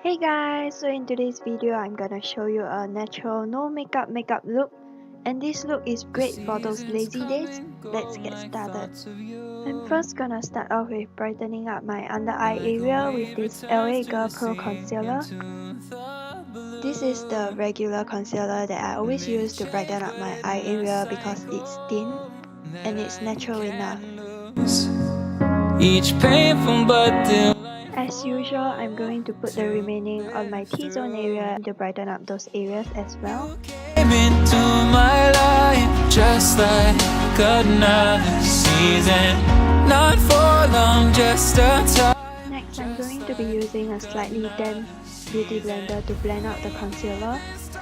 Hey guys, so in today's video I'm gonna show you a natural no makeup look, and this look is great for those lazy days. Let's get started. I'm first gonna start off with brightening up my under eye area with this L.A Girl PRO concealer. This is the regular concealer that I always use to brighten up my eye area because it's thin and it's natural enough. Each painful but as usual, I'm going to put the remaining on my T-zone area to brighten up those areas as well. Came into my life just like another season, not for long, just a time. Next, I'm going to be using a slightly damp beauty blender to blend out the concealer.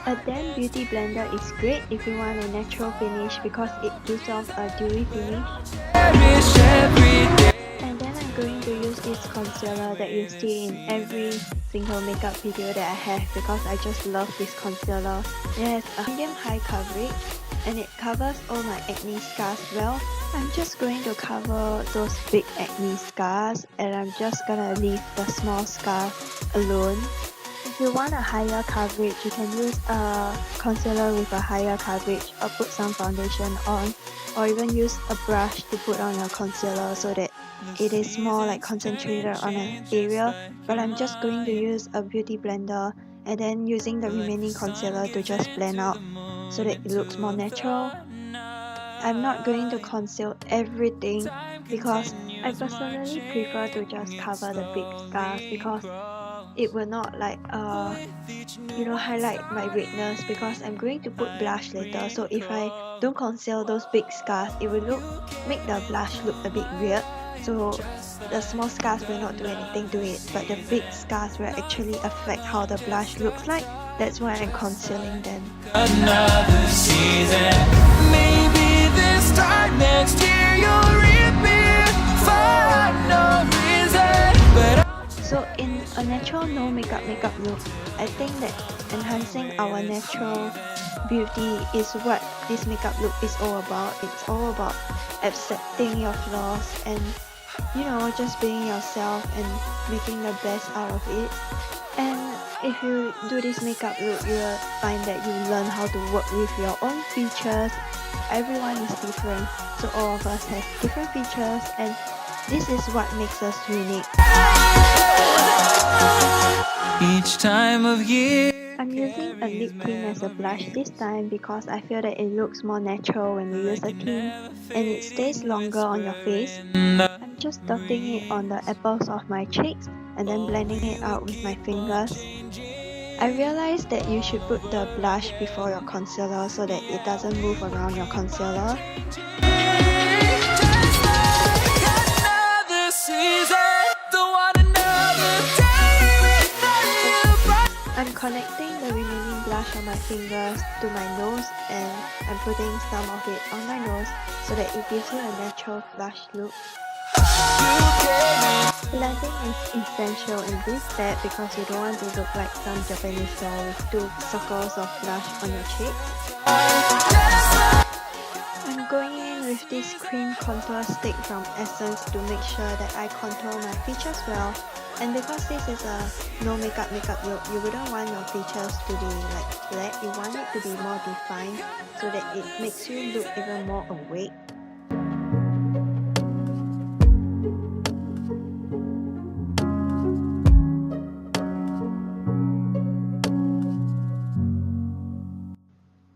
A damp beauty blender is great if you want a natural finish because it gives off a dewy finish. And then I'm going to use this concealer that you see in every single makeup video that I have because I just love this concealer. It has a medium high coverage and it covers all my acne scars well. I'm just going to cover those big acne scars and I'm just gonna leave the small scars alone. If you want a higher coverage, you can use a concealer with a higher coverage or put some foundation on, or even use a brush to put on your concealer so that it is more like concentrated on an area. But I'm just going to use a beauty blender and then using the remaining concealer to just blend out so that it looks more natural. I'm not going to conceal everything because I personally prefer to just cover the big scars because it will not like highlight my redness because I'm going to put blush later. So if I don't conceal those big scars, it will make the blush look a bit weird. So the small scars will not do anything to it, but the big scars will actually affect how the blush looks like. That's why I'm concealing them. Another season, maybe this time next year you'll reappear for no reason. So in a natural no makeup look, I think that enhancing our natural beauty is what this makeup look is all about. It's all about accepting your flaws and just being yourself and making the best out of it. And if you do this makeup look, you will find that you learn how to work with your own features. Everyone is different, so all of us have different features, and this is what makes us unique. Each time of year, I'm using a lip tint as a blush this time because I feel that it looks more natural when you use a tint and it stays longer on your face. I'm just dotting it on the apples of my cheeks and then blending it out with my fingers. I realized that you should put the blush before your concealer so that it doesn't move around your concealer. I'm connecting the remaining blush on my fingers to my nose and I'm putting some of it on my nose so that it gives you a natural blush look. Blending is essential in this step because you don't want to look like some Japanese girl with 2 circles of blush on your cheeks. I'm going in with this cream contour stick from Essence to make sure that I contour my features well. And because this is a no makeup look, you wouldn't want your features to be like flat. You want it to be more defined so that it makes you look even more awake.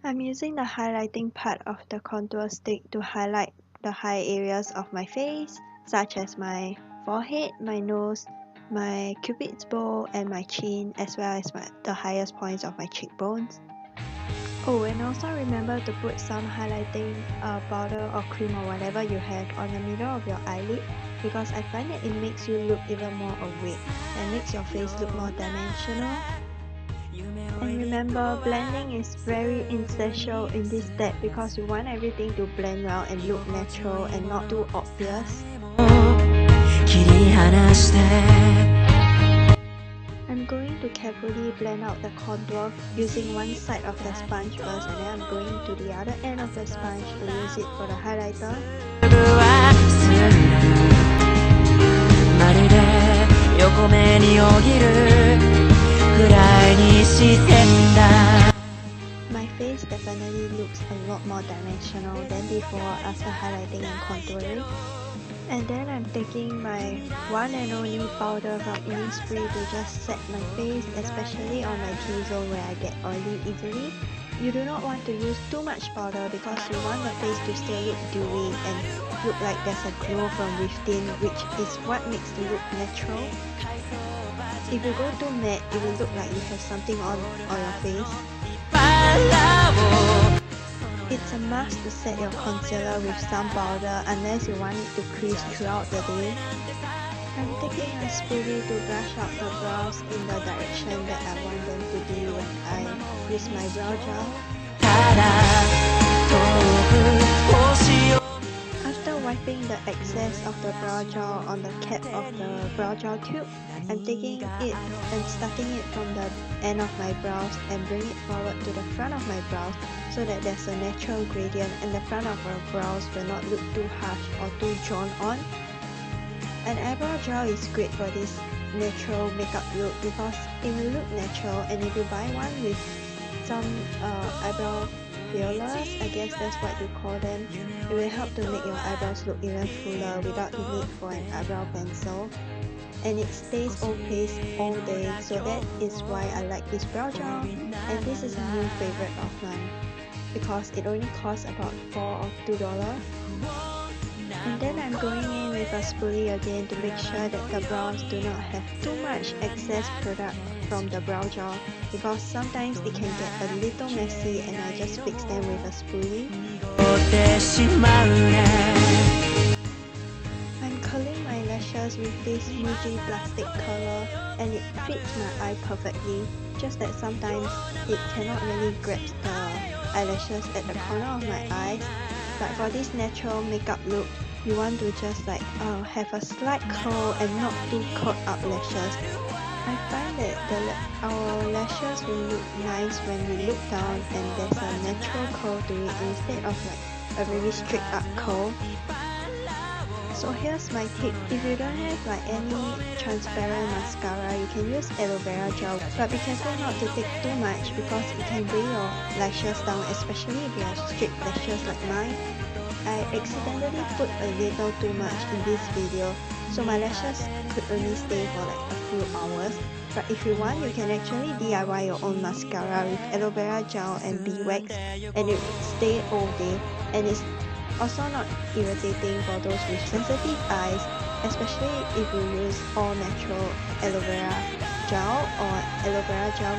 I'm using the highlighting part of the contour stick to highlight the high areas of my face, such as my forehead, my nose, my cupid's bow, and my chin, as well as the highest points of my cheekbones. Oh, and also remember to put some highlighting powder or cream or whatever you have on the middle of your eyelid because I find that it makes you look even more awake and makes your face look more dimensional. And remember, blending is very essential in this step because you want everything to blend well and look natural and not too obvious. I'm going to carefully blend out the contour using one side of the sponge first, and then I'm going to the other end of the sponge to use it for the highlighter. My face definitely looks a lot more dimensional than before after highlighting and contouring. And then I'm taking my one and only powder from Innisfree to just set my face, especially on my T-zone where I get oily easily. You do not want to use too much powder because you want the face to still look dewy and look like there's a glow from within, which is what makes the look natural. If you go too matte, it will look like you have something on your face. It's a must to set your concealer with some powder unless you want it to crease throughout the day. I'm taking a spoolie to brush out the brows in the direction that I want them to be when I use my brow gel. After wiping the excess of the brow gel on the cap of the brow gel tube, I'm taking it and starting it from the end of my brows and bring it forward to the front of my brows so that there's a natural gradient and the front of our brows will not look too harsh or too drawn on. An eyebrow gel is great for this natural makeup look because it will look natural, and if you buy one with some eyebrow fillers, I guess that's what you call them, it will help to make your eyebrows look even fuller without the need for an eyebrow pencil. And it stays opaque all day, so that is why I like this brow gel, and this is a new favorite of mine because it only costs about $4 or $2. And then I'm going in with a spoolie again to make sure that the brows do not have too much excess product from the brow gel because sometimes it can get a little messy, and I just fix them with a spoolie. I'm curling my lashes with this MUJI plastic curler and it fits my eye perfectly, just that sometimes it cannot really grasp the eyelashes at the corner of my eyes. But for this natural makeup look, you want to just like have a slight curl and not too curled up lashes. I find that our lashes will look nice when we look down and there's a natural curl to it instead of like a very straight up curl. So here's my tip: if you don't have like any transparent mascara, you can use aloe vera gel, but be careful not to take too much because it can bring your lashes down, especially if you have straight lashes like mine. I accidentally put a little too much in this video, so my lashes could only stay for like a few hours. But if you want, you can actually DIY your own mascara with aloe vera gel and bee wax, and it will stay all day, and it's also not irritating for those with sensitive eyes, especially if you use all natural aloe vera gel or aloe vera gel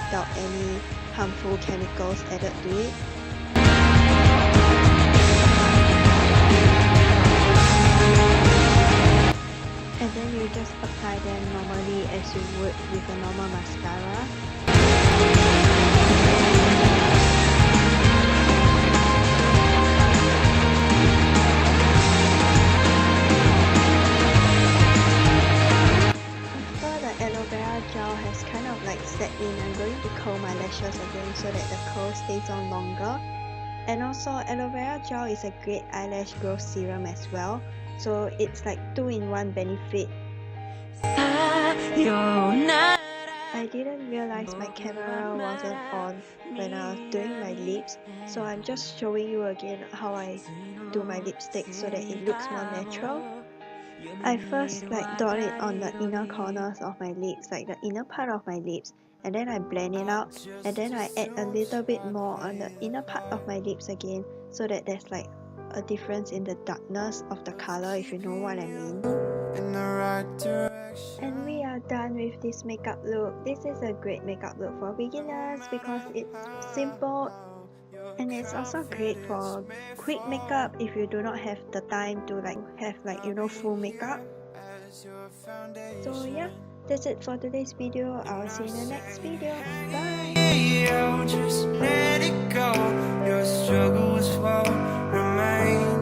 without any harmful chemicals added to it. And then you just apply them normally as you would with a normal mascara. After the aloe vera gel has kind of like set in, I'm going to curl my lashes again so that the curl stays on longer. And also, aloe vera gel is a great eyelash growth serum as well. So it's like 2-in-1 benefit. I didn't realize my camera wasn't on when I was doing my lips, so I'm just showing you again how I do my lipstick so that it looks more natural. I first like dot it on the inner corners of my lips, like the inner part of my lips, and then I blend it out, and then I add a little bit more on the inner part of my lips again so that there's like a difference in the darkness of the color, if you know what I mean. And we are done with this makeup look. This is a great makeup look for beginners because it's simple, and it's also great for quick makeup if you do not have the time to like have like, you know, full makeup. So yeah, that's it for today's video. I'll see you in the next video. Bye! Just let it go. Your struggle was for remain.